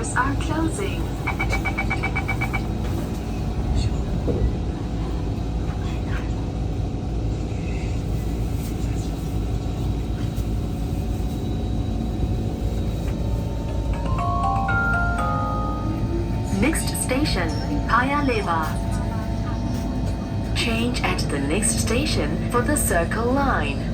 Doors are closing. Next station, Paya Lebar. Change at the next station for the Circle Line.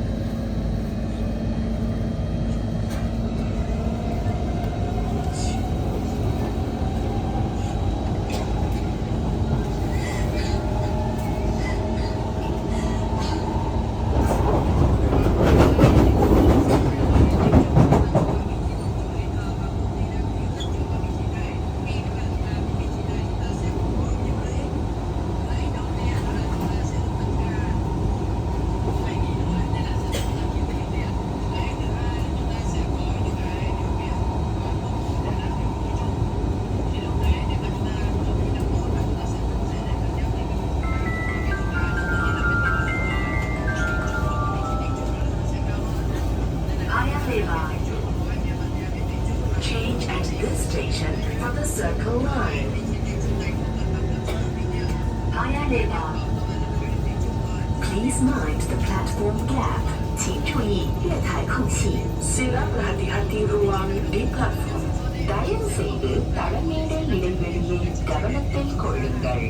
Change at this station for the Circle Line. Paya Lebar. Please mind the platform gap. 请注意月台空隙. Sila berhati-hati ruang di platform. தயவு செய்து தளமேட இடைவெளியை கவனத்தில் கொள்ளுங்கள்.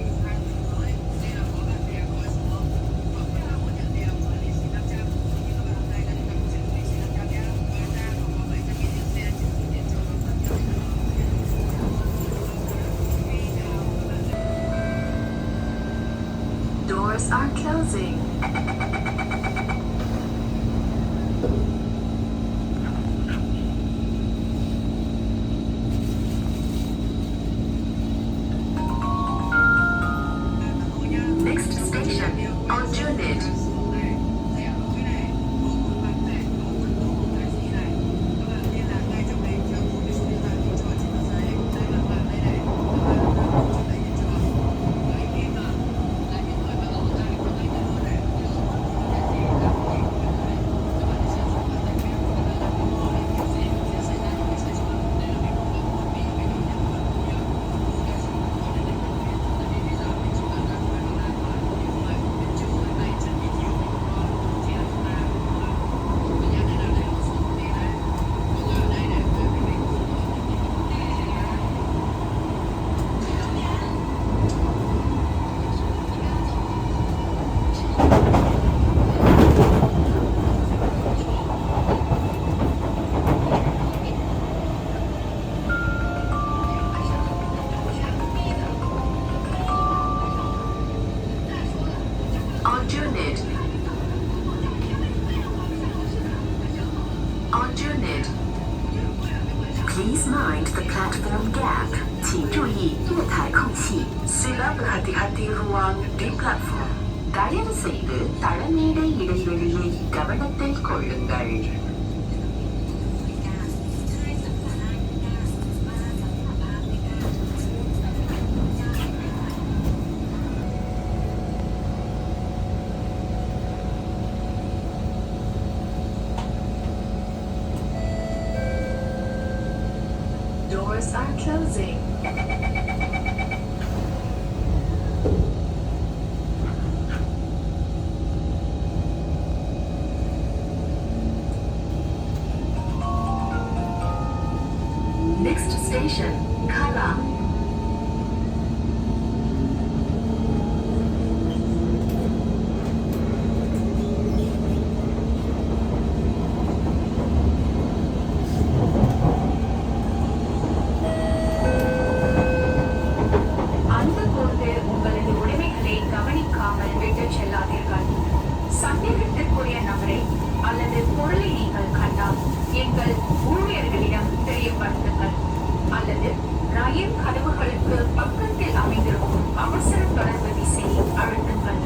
Doors are closing. Next station, Aljunied. Aljunied. Please mind the platform gap. 请注意月台空隙. Sila berhati-hati ruang di platform. தயவு செய்து தளமேட இடைவெளியை கவனத்தில் கொள்ளுங்கள். Doors are closing. Next station, Kala. சந்தேகத்திற்குரிய நபரை அல்லது பொருளை நீங்கள் கண்டால் எங்கள் ஊழியர்களிடம் தெரியப்படுத்துங்கள் அல்லது ரயில் கதவுகளுக்கு பக்கத்தில் அமைந்திருக்கும் அவசர தொடர்பு விசையை அழுத்துங்கள்.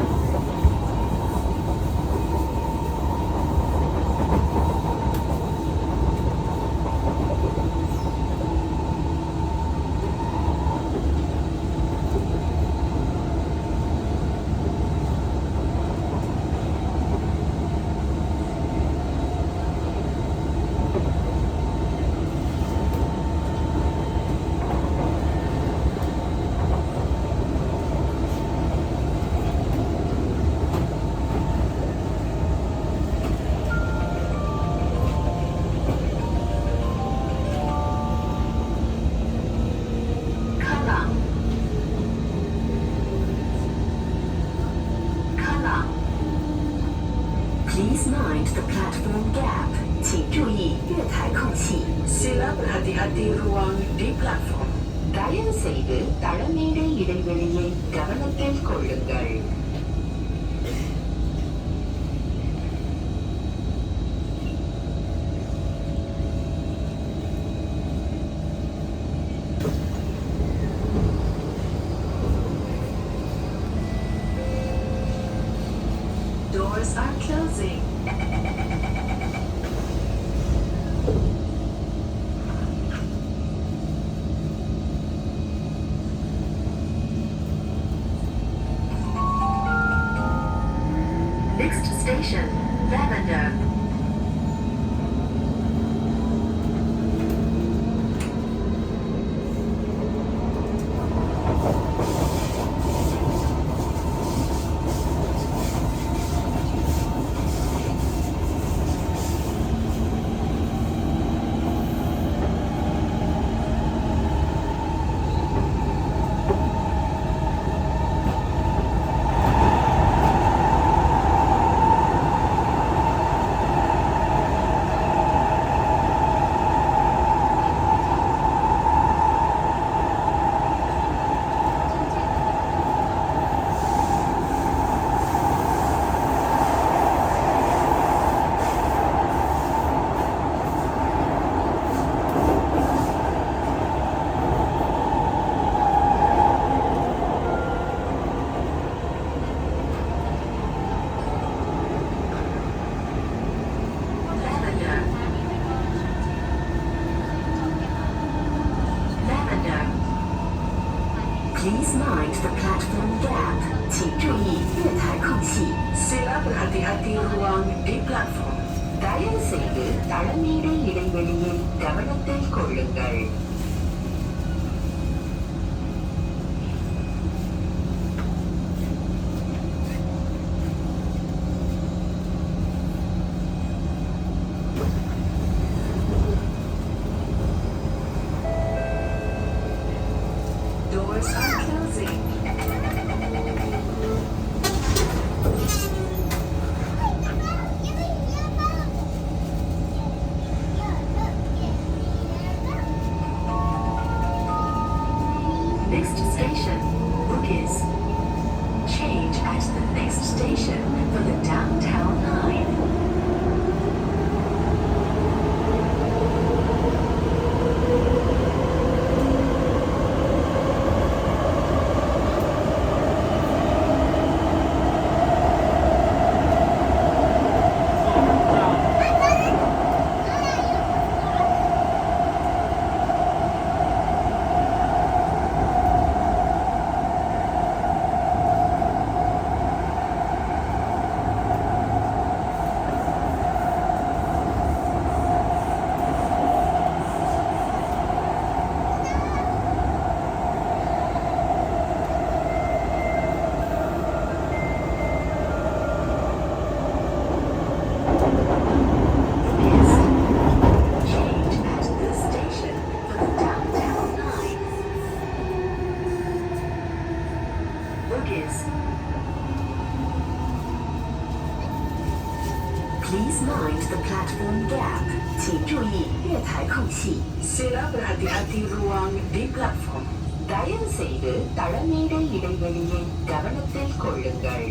hati-hati ruang di platform. தயவு செய்து தளமேடை இடைவெளியை கவனத்தில் கொள்ளுங்கள். Doors are closing. Next station, Lavender. Please mind the platform gap. 请注意月台空隙. Sila berhati-hati ruang di platform. தயவு செய்து தளமேடை இடைவெளியை கவனத்தில் கொள்ளுங்கள். Doors are closing. Next station, Bugis. Change at the next station for the downtown line. Please mind the platform gap. 请注意月台空隙. Sila berhati-hati ruang di platform. தயவு செய்து தளமேடை இடைவெளியை கவனத்தில் கொள்ளுங்கள்.